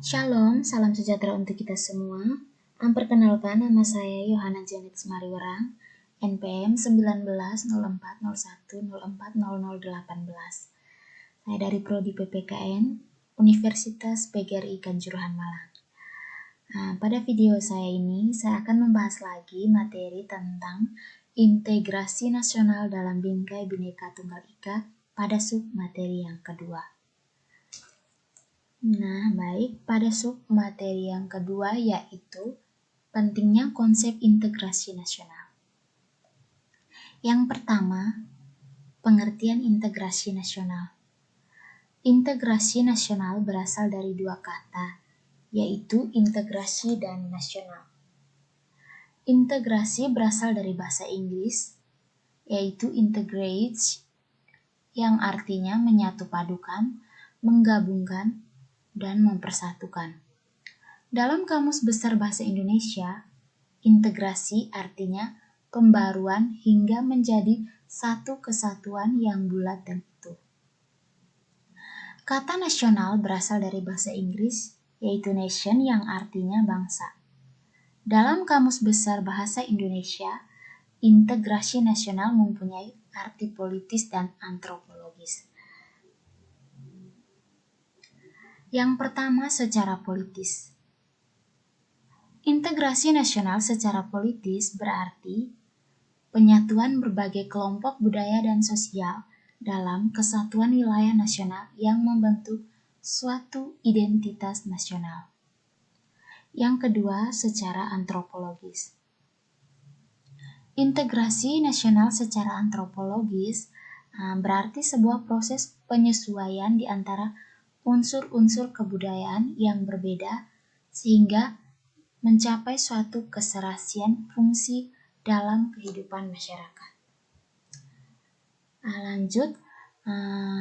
Shalom, salam sejahtera untuk kita semua. Perkenalkan, nama saya Yohana Janet Semariwerang, NPM 190401040018. Saya dari Prodi PPKN, Universitas PGRI Kanjuruhan Malang. Pada video saya ini, saya akan membahas lagi materi tentang integrasi nasional dalam Bingkai Bhinneka Tunggal Ika pada submateri yang kedua. Baik, pada submateri yang kedua yaitu pentingnya konsep integrasi nasional. Yang pertama, pengertian integrasi nasional. Integrasi nasional berasal dari dua kata, yaitu integrasi dan nasional. Integrasi berasal dari bahasa Inggris, yaitu integrate, yang artinya menyatu padukan, menggabungkan, dan mempersatukan. Dalam Kamus Besar Bahasa Indonesia, integrasi artinya pembaruan hingga menjadi satu kesatuan yang bulat dan utuh. Kata nasional berasal dari bahasa Inggris, yaitu nation yang artinya bangsa. Dalam Kamus Besar Bahasa Indonesia, integrasi nasional mempunyai arti politis dan antropologis. Yang pertama, secara politis. Integrasi nasional secara politis berarti penyatuan berbagai kelompok budaya dan sosial dalam kesatuan wilayah nasional yang membentuk suatu identitas nasional. Yang kedua, secara antropologis. Integrasi nasional secara antropologis berarti sebuah proses penyesuaian di antara unsur-unsur kebudayaan yang berbeda sehingga mencapai suatu keserasian fungsi dalam kehidupan masyarakat. Lanjut,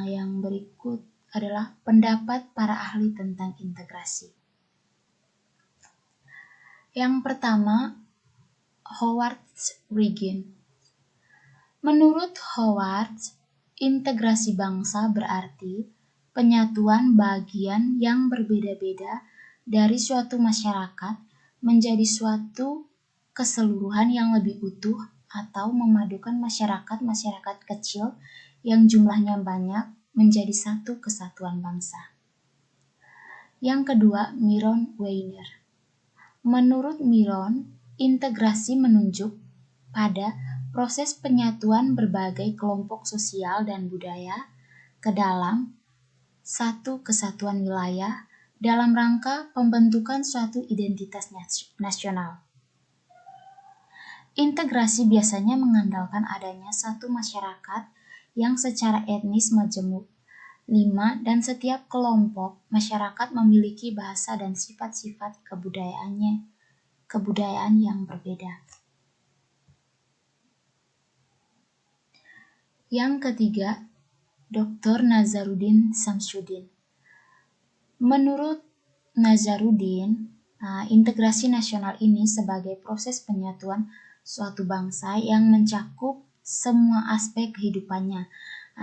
yang berikut adalah pendapat para ahli tentang integrasi. Yang pertama, Howard Regan. Menurut Howard, integrasi bangsa berarti penyatuan bagian yang berbeda-beda dari suatu masyarakat menjadi suatu keseluruhan yang lebih utuh atau memadukan masyarakat-masyarakat kecil yang jumlahnya banyak menjadi satu kesatuan bangsa. Yang kedua, Myron Weiner. Menurut Myron, integrasi menunjuk pada proses penyatuan berbagai kelompok sosial dan budaya ke dalam satu kesatuan wilayah dalam rangka pembentukan suatu identitas nasional. Integrasi biasanya mengandalkan adanya satu masyarakat yang secara etnis majemuk, 5, dan setiap kelompok masyarakat memiliki bahasa dan sifat-sifat kebudayaan yang berbeda. Yang ketiga, Dr. Nazaruddin Samsudin. Menurut Nazaruddin, integrasi nasional ini sebagai proses penyatuan suatu bangsa yang mencakup semua aspek kehidupannya,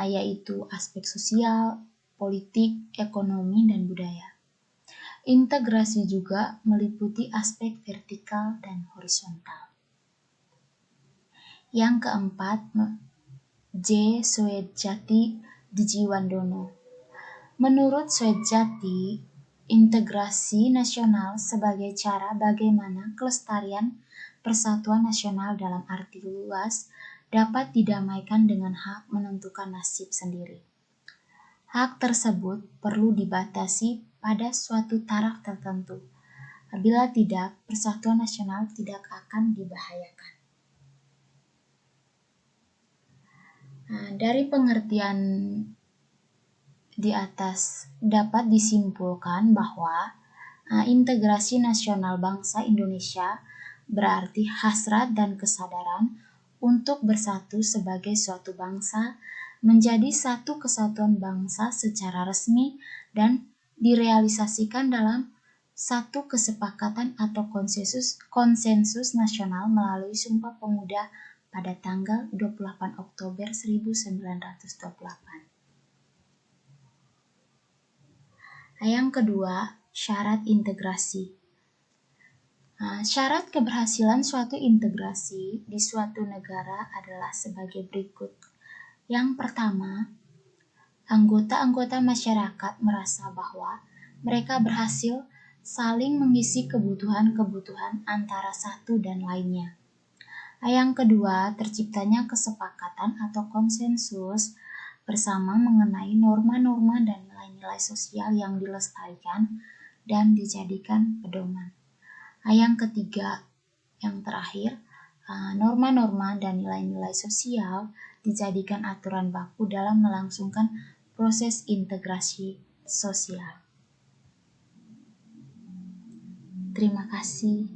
yaitu aspek sosial, politik, ekonomi, dan budaya. Integrasi juga meliputi aspek vertikal dan horizontal. Yang keempat, J. Swedjati Djiwandono. Menurut Swedjati, integrasi nasional sebagai cara bagaimana kelestarian persatuan nasional dalam arti luas dapat didamaikan dengan hak menentukan nasib sendiri. Hak tersebut perlu dibatasi pada suatu taraf tertentu. Bila tidak, persatuan nasional tidak akan dibahayakan. Dari pengertian di atas dapat disimpulkan bahwa integrasi nasional bangsa Indonesia berarti hasrat dan kesadaran untuk bersatu sebagai suatu bangsa menjadi satu kesatuan bangsa secara resmi dan direalisasikan dalam satu kesepakatan atau konsensus nasional melalui Sumpah Pemuda pada tanggal 28 Oktober 1928. Yang kedua, Syarat integrasi. Syarat keberhasilan suatu integrasi di suatu negara adalah sebagai berikut. Yang pertama, anggota-anggota masyarakat merasa bahwa mereka berhasil saling mengisi kebutuhan-kebutuhan antara satu dan lainnya. Yang kedua, terciptanya kesepakatan atau konsensus bersama mengenai norma-norma dan nilai-nilai sosial yang dilestarikan dan dijadikan pedoman. Yang ketiga, yang terakhir, norma-norma dan nilai-nilai sosial dijadikan aturan baku dalam melangsungkan proses integrasi sosial. Terima kasih.